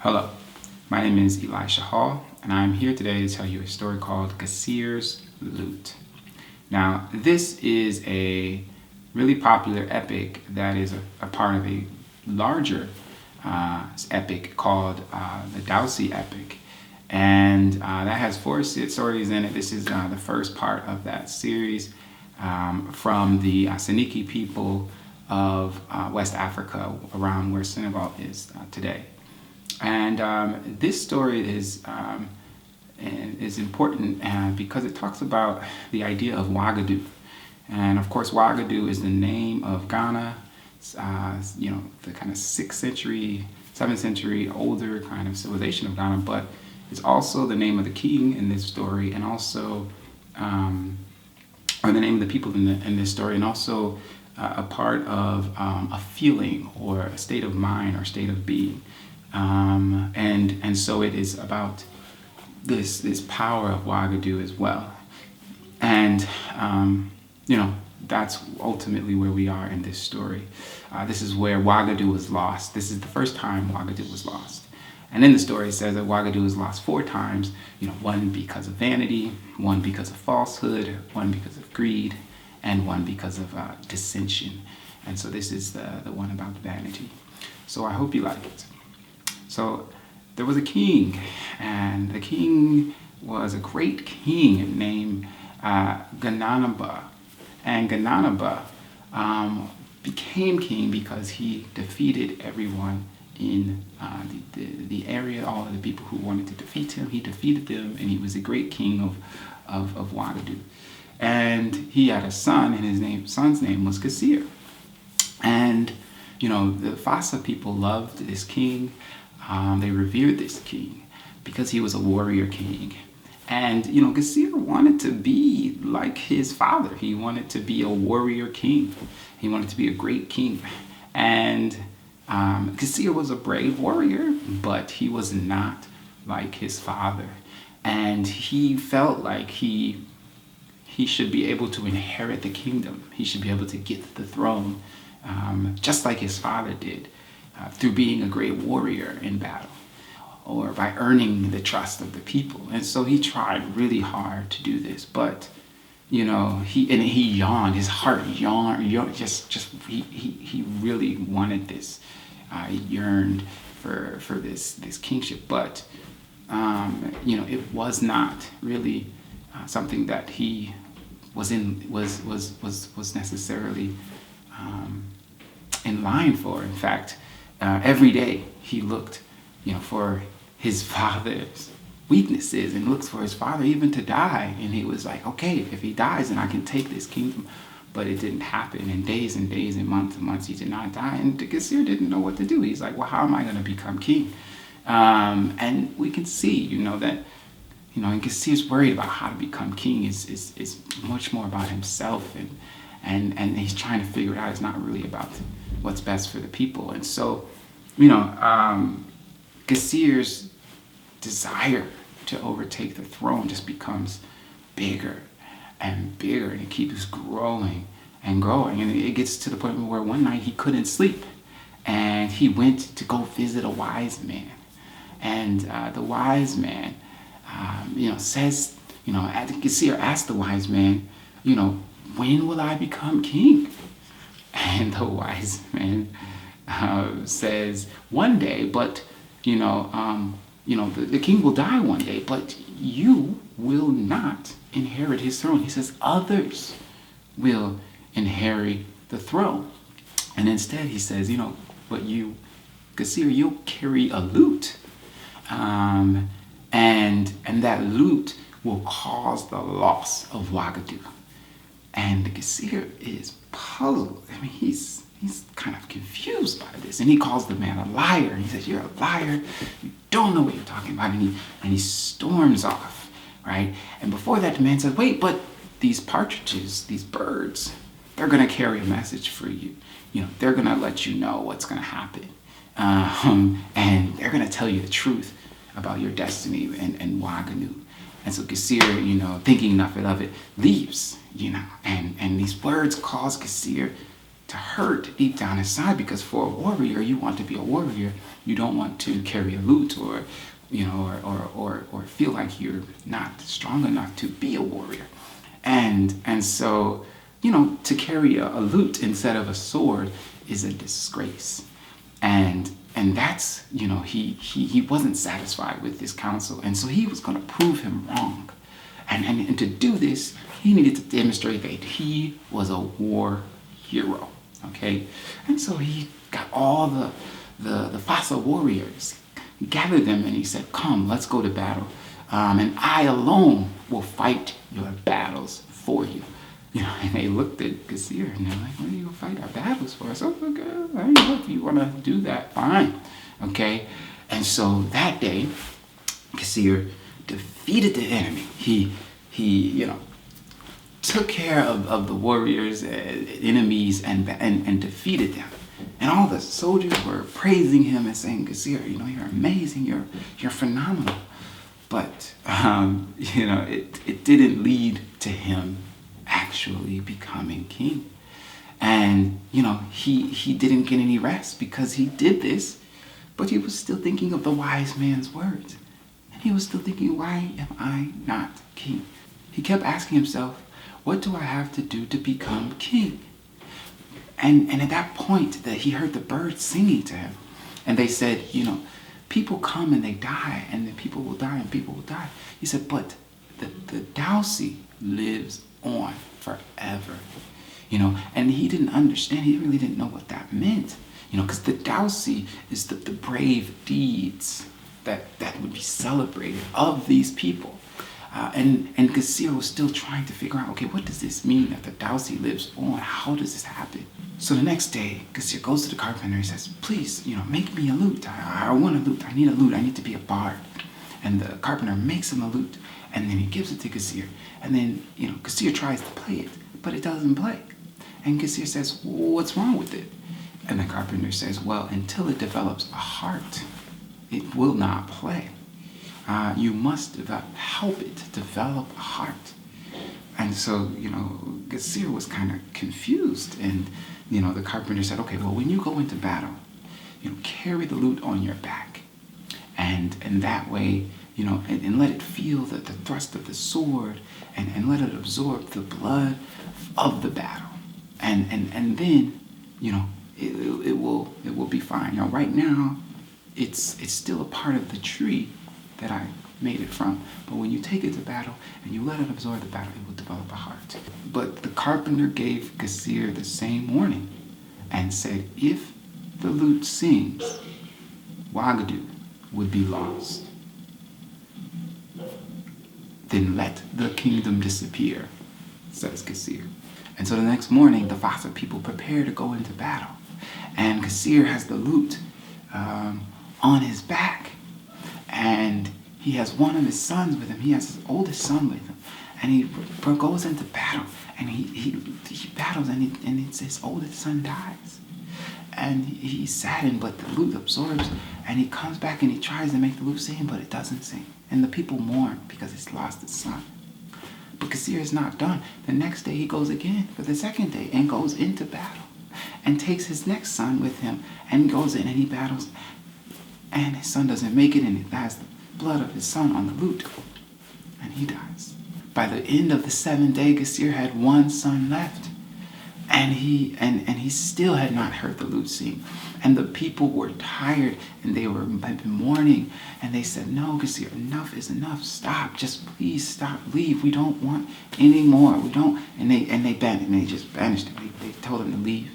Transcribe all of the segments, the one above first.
Hello, my name is Elisha Hall, and I'm here today to tell you a story called Gassire's Lute. Now, this is a really popular epic that is a part of a larger epic called the Dausi Epic. And that has 4 stories in it. This is the first part of that series from the Soninke people of West Africa, around where Senegal is today. And this story is important because it talks about the idea of Wagadu. And of course, Wagadu is the name of Ghana, the kind of 6th century, 7th century older kind of civilization of Ghana, but it's also the name of the king in this story, and also, or the name of the people in this story, and also a part of a feeling or a state of mind or state of being. And so it is about this power of Wagadu as well. And, that's ultimately where we are in this story. This is where Wagadu was lost. This is the first time Wagadu was lost. And in the story it says that Wagadu was lost 4 times, one because of vanity, one because of falsehood, one because of greed, and one because of dissension. And so this is the one about vanity. So I hope you like it. So there was a king, and the king was a great king named Gananaba. And Gananaba became king because he defeated everyone in the area, all of the people who wanted to defeat him. He defeated them, and he was a great king of Wagadu. And he had a son, and his son's name was Gassire. And, the Fasa people loved this king. They revered this king because he was a warrior king. And, Gassire wanted to be like his father. He wanted to be a warrior king. He wanted to be a great king. And Gassire was a brave warrior, but he was not like his father. And he felt like he should be able to inherit the kingdom. He should be able to get the throne, just like his father did, through being a great warrior in battle, or by earning the trust of the people. And so he tried really hard to do this, but he yawned, his heart yawned, he really wanted this. He yearned for this kingship, but it was not really something that he was necessarily in line for. In fact, every day he looked, for his father's weaknesses, and looks for his father even to die. And he was like, okay, if he dies, then I can take this kingdom. But it didn't happen. And days and months, he did not die. And Gassire didn't know what to do. He's like, well, how am I going to become king? And we can see, that, and Gassire's worried about how to become king is much more about himself. And he's trying to figure it out. It's not really about what's best for the people. And so, Gassire's desire to overtake the throne just becomes bigger and bigger, and it keeps growing and growing. And it gets to the point where one night he couldn't sleep, and he went to go visit a wise man. And the wise man, says, Gassire asked the wise man, when will I become king? And the wise man says, one day, but the king will die one day, but you will not inherit his throne. He says others will inherit the throne. And instead he says, but you, Gassire, you'll carry a lute. And that lute will cause the loss of Wagadu. And Gassire is puzzled. I mean, he's kind of confused by this. And he calls the man a liar. And he says, you're a liar. You don't know what you're talking about. And he storms off, right? And before that, the man says, wait, but these partridges, these birds, they're going to carry a message for you. They're going to let you know what's going to happen. And they're going to tell you the truth about your destiny and Wagadu. And so Gassire, thinking nothing of it, leaves, and these words cause Gassire to hurt deep down inside, because for a warrior, you want to be a warrior. You don't want to carry a lute or, or feel like you're not strong enough to be a warrior. And so, to carry a lute instead of a sword is a disgrace. And that's, he wasn't satisfied with this counsel. And so he was going to prove him wrong. And to do this, he needed to demonstrate that he was a war hero. Okay? And so he got all the Fasa warriors, he gathered them, and he said, come, let's go to battle. And I alone will fight your battles for you. And they looked at Gassire and they're like, what are you going to fight our battles for? So, okay, I know if you want to do that, fine. Okay? And so that day, Gassire defeated the enemy. He took care of the warriors, enemies, and defeated them. And all the soldiers were praising him and saying, Gassire, you're amazing, you're phenomenal. But, it didn't lead to him actually becoming king. And, he didn't get any rest because he did this, but he was still thinking of the wise man's words. And he was still thinking, why am I not king? He kept asking himself, what do I have to do to become king? And at that point, that he heard the birds singing to him. And they said, people come and they die, and then people will die and people will die. He said, but the Dausi lives on forever. And he didn't understand. He really didn't know what that meant. Because the Dausi is the brave deeds that would be celebrated of these people. And Gassire was still trying to figure out, okay, what does this mean that the Dausi lives on? How does this happen? So the next day, Gassire goes to the carpenter. He says, please, make me a lute. I want a lute. I need a lute. I need to be a bard. And the carpenter makes him a lute, and then he gives it to Gassire. And then, Gassire tries to play it, but it doesn't play. And Gassire says, what's wrong with it? And the carpenter says, well, until it develops a heart, it will not play. You must help it develop a heart. And so, Gassire was kind of confused. And, the carpenter said, okay, well, when you go into battle, carry the lute on your back. And that way, and let it feel the thrust of the sword, and let it absorb the blood of the battle. And then, it will be fine. Right now, it's still a part of the tree that I made it from. But when you take it to battle and you let it absorb the battle, it will develop a heart. But the carpenter gave Gassire the same warning and said, if the lute sings, Wagadu would be lost. Then let the kingdom disappear, says Gassire. And so the next morning, the Fasa people prepare to go into battle. And Gassire has the lute on his back. And he has one of his sons with him. He has his oldest son with him. And he goes into battle. And he battles, and his oldest son dies. And he's saddened, but the lute absorbs. And he comes back and he tries to make the lute sing, but it doesn't sing. And the people mourn because he's lost his son. But Gassire is not done. The next day he goes again for the second day and goes into battle. And takes his next son with him and goes in and he battles. And his son doesn't make it, and it has the blood of his son on the lute. And he dies. By the end of the 7th day, Gassire had one son left. And he still had not heard the lute sing. And the people were tired, and they had been mourning. And they said, no, Gassire, enough is enough. Stop. Just please stop. Leave. We don't want any more. We don't. And they just banished him. They told him to leave.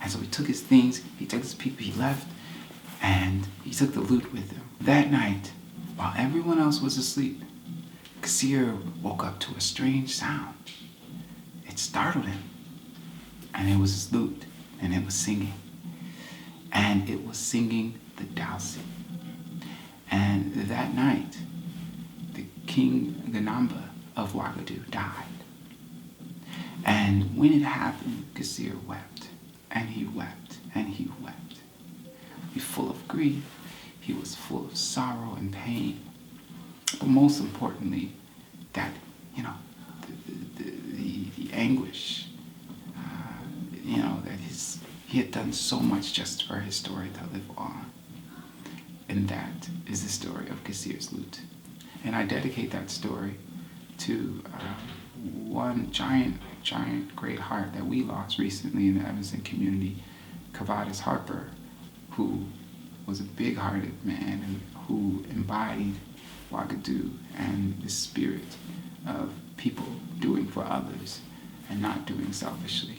And so he took his things. He took his people. He left. And he took the lute with him. That night, while everyone else was asleep, Gassire woke up to a strange sound. It startled him. And it was his lute, and it was singing. And it was singing the Dausi. And that night, the King Ganamba of Wagadu died. And when it happened, Gassire wept, and he wept, and he wept. He was full of grief. He was full of sorrow and pain. But most importantly, that, the anguish, that his He had done so much just for his story to live on. And that is the story of Gassire's lute. And I dedicate that story to one giant, great heart that we lost recently in the Evanston community, Kavadis Harper, who was a big-hearted man and who embodied Wagadu and the spirit of people doing for others and not doing selfishly.